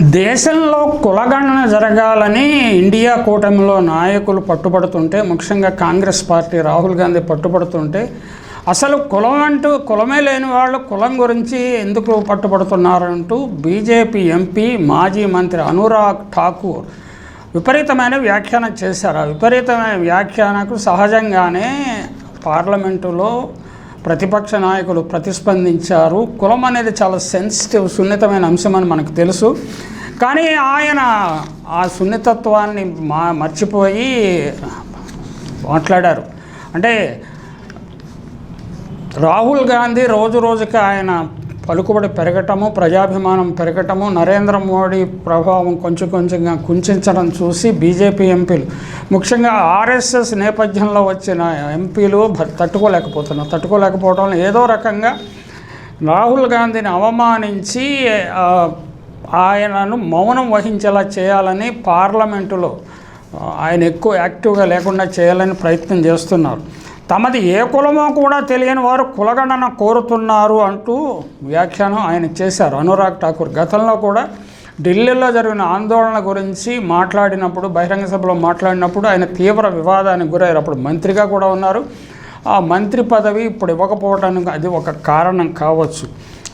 దేశంలో కులగణన జరగాలని ఇండియా కూటమిలో నాయకులు పట్టుబడుతుంటే, ముఖ్యంగా కాంగ్రెస్ పార్టీ రాహుల్ గాంధీ పట్టుబడుతుంటే, అసలు కులమే లేని వాళ్ళు కులం గురించి ఎందుకు పట్టుబడుతున్నారంటూ బీజేపీ ఎంపీ మాజీ మంత్రి అనురాగ్ ఠాకూర్ విపరీతమైన వ్యాఖ్యానం చేశారు. ఆ విపరీతమైన వ్యాఖ్యానకు సహజంగానే పార్లమెంటులో ప్రతిపక్ష నాయకులు ప్రతిస్పందించారు. కులం అనేది చాలా సెన్సిటివ్, సున్నితమైన అంశం అని మనకు తెలుసు. కానీ ఆయన ఆ సున్నితత్వాన్ని మర్చిపోయి మాట్లాడారు. అంటే రాహుల్ గాంధీ రోజు రోజుకి ఆయన పలుకుబడి పెరగటము, ప్రజాభిమానం పెరగటము, నరేంద్ర మోడీ ప్రభావం కొంచెంగా కుంచడం చూసి బీజేపీ ఎంపీలు, ముఖ్యంగా ఆర్ఎస్ఎస్ నేపథ్యంలో వచ్చిన ఎంపీలు తట్టుకోలేకపోవడం ఏదో రకంగా రాహుల్ గాంధీని అవమానించి ఆయనను మౌనం వహించేలా చేయాలని పార్లమెంటులో ఆయన ఎక్కువ యాక్టివ్గా లేకుండా చేయాలని ప్రయత్నం చేస్తున్నారు. తమది ఏ కులమో కూడా తెలియని వారు కులగణన కోరుతున్నారు అంటూ వ్యాఖ్యానం ఆయన చేశారు అనురాగ్ ఠాకూర్. గతంలో కూడా ఢిల్లీలో జరిగిన ఆందోళన గురించి మాట్లాడినప్పుడు, బహిరంగ సభలో మాట్లాడినప్పుడు ఆయన తీవ్ర వివాదానికి గురయ్యారు. అప్పుడు మంత్రిగా కూడా ఉన్నారు. ఆ మంత్రి పదవి ఇప్పుడు ఇవ్వకపోవడానికి అది ఒక కారణం కావచ్చు.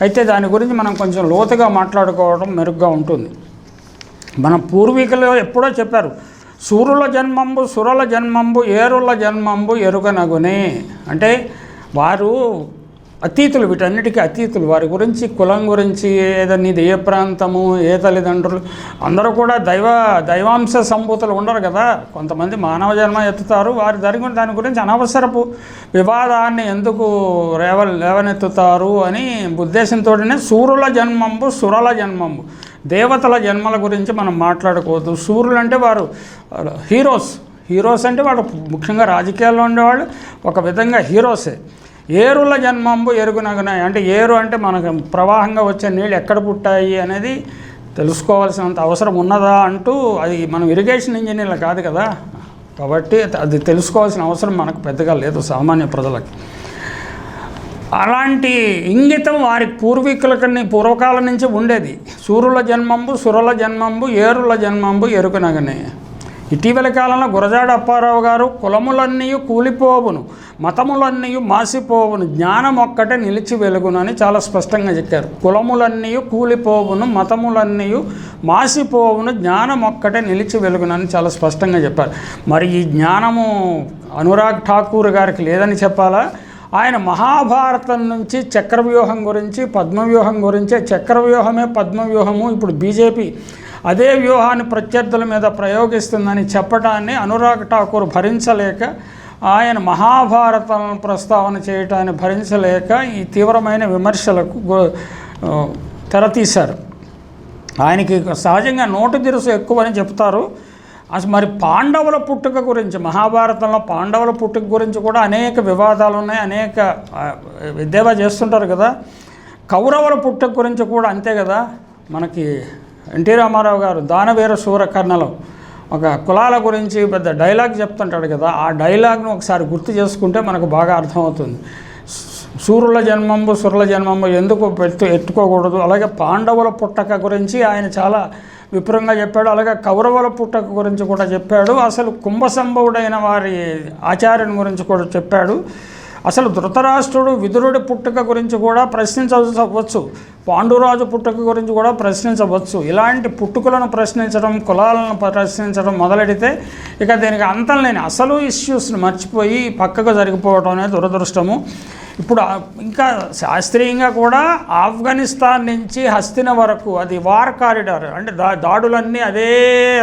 అయితే దాని గురించి మనం కొంచెం లోతుగా మాట్లాడుకోవడం మెరుగ్గా ఉంటుంది. మన పూర్వీకులు ఎప్పుడో చెప్పారు, సూరుల జన్మంబు సురల జన్మంబు ఏరుల జన్మంబు ఎరుగనగునే. అంటే వారు అతీతులు, వీటన్నిటికీ అతీతులు. వారి గురించి కులం గురించి ఏదన్నది ఏ ప్రాంతము, ఏ తల్లిదండ్రులు, అందరూ కూడా దైవాంశ సంభూతులు ఉండరు కదా. కొంతమంది మానవ జన్మ ఎత్తుతారు. వారి దాని గురించి అనవసరపు వివాదాన్ని ఎందుకు లేవనెత్తుతారు అని ఉద్దేశంతోనే సూరుల జన్మంబు సురల జన్మంబు, దేవతల జన్మల గురించి మనం మాట్లాడుకోవద్దు. సూర్యులు అంటే వారు హీరోస్ అంటే వాడు ముఖ్యంగా రాజకీయాల్లో ఉండేవాళ్ళు ఒక విధంగా హీరోసే. ఏరుల జన్మంబు ఎరుగునగునాయి అంటే ఏరు అంటే మనకు ప్రవాహంగా వచ్చే నీళ్ళు ఎక్కడ పుట్టాయి అనేది తెలుసుకోవాల్సినంత అవసరం ఉన్నదా అంటూ, అది మనం ఇరిగేషన్ ఇంజనీర్లు కాదు కదా, కాబట్టి అది తెలుసుకోవాల్సిన అవసరం మనకు పెద్దగా లేదు సామాన్య ప్రజలకి. అలాంటి ఇంగితం వారి పూర్వకాలం నుంచి ఉండేది. సూర్యుల జన్మంబు సురల జన్మంబు ఏరుల జన్మంబు ఎరుకనగనే. ఇటీవల కాలంలో గురజాడ అప్పారావు గారు కులములన్నీ కూలిపోవును, మతములన్నీ మాసిపోవును, జ్ఞానం ఒక్కటే నిలిచి వెలుగును అని చాలా స్పష్టంగా చెప్పారు. కులములన్నీ కూలిపోవును, మతములన్నీ మాసిపోవును, జ్ఞానం ఒక్కటే నిలిచి వెలుగును అని చాలా స్పష్టంగా చెప్పారు. మరి ఈ జ్ఞానము అనురాగ్ ఠాకూర్ గారికి లేదని చెప్పాలా? ఆయన మహాభారతం నుంచి చక్రవ్యూహం గురించి, పద్మవ్యూహం గురించి, చక్రవ్యూహమే పద్మవ్యూహము, ఇప్పుడు బీజేపీ అదే వ్యూహాన్ని ప్రత్యర్థుల మీద ప్రయోగిస్తుందని చెప్పడాన్ని అనురాగ్ ఠాకూర్ భరించలేక, ఆయన మహాభారతం ప్రస్తావన చేయటాన్ని భరించలేక ఈ తీవ్రమైన విమర్శలకు తెరతీశారు. ఆయనకి సహజంగా నోటు దిరుసు ఎక్కువని చెప్తారు. అసలు మరి పాండవుల పుట్టుక గురించి, మహాభారతంలో పాండవుల పుట్టుక గురించి కూడా అనేక వివాదాలు ఉన్నాయి, అనేక ఎద్దేవా చేస్తుంటారు కదా. కౌరవుల పుట్టుక గురించి కూడా అంతే కదా. మనకి ఎన్టీ రామారావు గారు దానవీర సూరకర్ణలో ఒక కులాల గురించి పెద్ద డైలాగ్ చెప్తుంటాడు కదా. ఆ డైలాగ్ను ఒకసారి గుర్తు చేసుకుంటే మనకు బాగా అర్థమవుతుంది. సూర్యుల జన్మంబు సురుల జన్మంబు ఎందుకు ఎత్తుకోకూడదు. అలాగే పాండవుల పుట్టక గురించి ఆయన చాలా విపురంగా చెప్పాడు. అలాగే కౌరవుల పుట్టక గురించి కూడా చెప్పాడు. అసలు కుంభసంభవుడైన వారి ఆచార్యుని గురించి కూడా చెప్పాడు. అసలు ధృతరాష్ట్రుడు విదురుడి పుట్టుక గురించి కూడా ప్రశ్నించవచ్చు, పాండురాజు పుట్టుక గురించి కూడా ప్రశ్నించవచ్చు. ఇలాంటి పుట్టుకలను ప్రశ్నించడం, కులాలను ప్రశ్నించడం మొదలెడితే ఇక దీనికి అంతం లేని అసలు ఇష్యూస్ని మర్చిపోయి పక్కకు జరిగిపోవడం అనేది దురదృష్టము. ఇప్పుడు ఇంకా శాస్త్రీయంగా కూడా ఆఫ్ఘనిస్తాన్ నుంచి హస్తిన వరకు అది వార్ కారిడార్, అంటే దాడులన్నీ అదే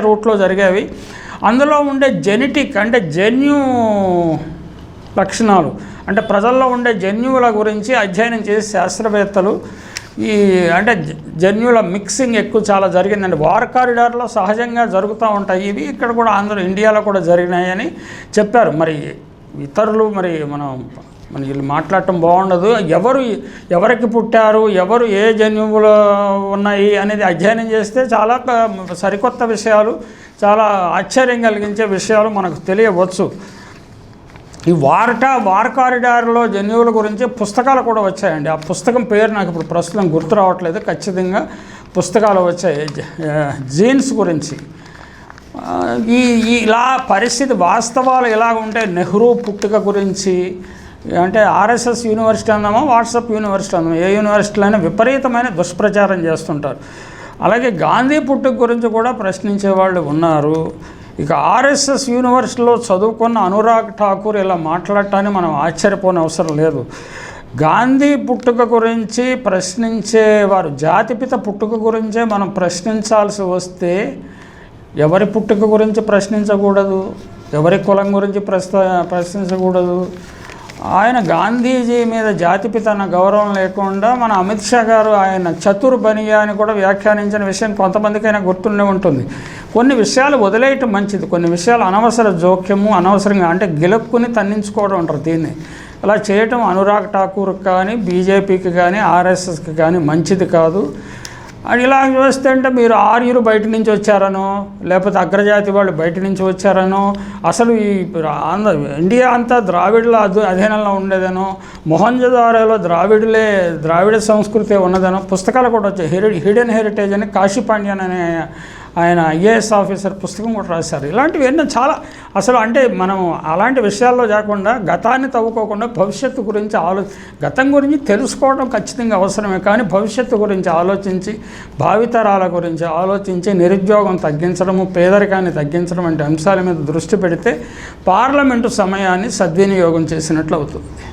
రూట్లో జరిగేవి. అందులో ఉండే జెనెటిక్ అంటే జన్యు లక్షణాలు, అంటే ప్రజల్లో ఉండే జన్యువుల గురించి అధ్యయనం చేసి శాస్త్రవేత్తలు అంటే జన్యువుల మిక్సింగ్ ఎక్కువ చాలా జరిగిందండి. వార్ కారిడార్లో సహజంగా జరుగుతూ ఉంటాయి ఇవి. ఇక్కడ కూడా ఇండియాలో కూడా జరిగినాయని చెప్పారు. మరి ఇతరులు మన వీళ్ళు మాట్లాడటం బాగుండదు. ఎవరికి పుట్టారు, ఎవరు ఏ జన్యువులు ఉన్నాయి అనేది అధ్యయనం చేస్తే చాలా సరికొత్త విషయాలు, చాలా ఆశ్చర్యం కలిగించే విషయాలు మనకు తెలియవచ్చు. ఈ వార్ కారిడార్లో జన్యువుల గురించి పుస్తకాలు కూడా వచ్చాయండి. ఆ పుస్తకం పేరు నాకు ఇప్పుడు ప్రస్తుతం గుర్తు రావట్లేదు. ఖచ్చితంగా పుస్తకాలు వచ్చాయి జీన్స్ గురించి. ఇలా పరిస్థితి వాస్తవాలు ఎలా ఉంటే నెహ్రూ పుట్టుక గురించి అంటే ఆర్ఎస్ఎస్ యూనివర్సిటీ అందామా వాట్సాప్ యూనివర్సిటీ అందామా ఏ యూనివర్సిటీలైనా విపరీతమైన దుష్ప్రచారం చేస్తుంటారు. అలాగే గాంధీ పుట్టుక గురించి కూడా ప్రశ్నించే వాళ్ళు ఉన్నారు. ఇక ఆర్ఎస్ఎస్ యూనివర్సిటీలో చదువుకున్న అనురాగ్ ఠాకూర్ ఇలా మాట్లాడటానికి మనం ఆశ్చర్యపోని అవసరం లేదు. గాంధీ పుట్టుక గురించి ప్రశ్నించేవారు జాతిపిత పుట్టుక గురించే మనం ప్రశ్నించాల్సి వస్తే ఎవరి పుట్టుక గురించి ప్రశ్నించకూడదు, ఎవరి కులం గురించి ప్రశ్నించకూడదు. ఆయన గాంధీజీ మీద జాతిపిత అన్న గౌరవం లేకుండా మన అమిత్ షా గారు ఆయన చతుర్ బనియా అని కూడా వ్యాఖ్యానించిన విషయం కొంతమందికైనా గుర్తుండే ఉంటుంది. కొన్ని విషయాలు వదిలేయటం మంచిది, కొన్ని విషయాలు అనవసర జోక్యము అనవసరంగా అంటే గిలక్కుని తన్నించుకోవడం అంటారు దీన్ని. అలా చేయటం అనురాగ్ ఠాకూర్కి కానీ బీజేపీకి కానీ ఆర్ఎస్ఎస్కి కానీ మంచిది కాదు. అది ఇలా చూస్తే అంటే మీరు ఆర్యులు బయట నుంచి వచ్చారనో లేకపోతే అగ్రజాతి వాళ్ళు బయట నుంచి వచ్చారనో అసలు ఈ ఇండియా అంతా ద్రావిడుల అధీనంలో ఉండేదనో మొహంజదారోలో ద్రావిడ సంస్కృతి ఉన్నదనో పుస్తకాలు కూడా వచ్చాయి. హిడెన్ హెరిటేజ్ అని కాశీ పాండ్యన్ అనే ఆయన ఐఏఎస్ ఆఫీసర్ పుస్తకం కూడా రాశారు. ఇలాంటివి ఎన్నో చాలా అసలు అంటే మనం అలాంటి విషయాల్లో కాకుండా గతాన్ని తవ్వుకోకుండా భవిష్యత్తు గురించి గతం గురించి తెలుసుకోవడం ఖచ్చితంగా అవసరమే, కానీ భవిష్యత్తు గురించి ఆలోచించి భావితరాల గురించి ఆలోచించి నిరుద్యోగం తగ్గించడము పేదరికాన్ని తగ్గించడం వంటి అంశాల మీద దృష్టి పెడితే పార్లమెంటు సమయాన్ని సద్వినియోగం చేసినట్లు అవుతుంది.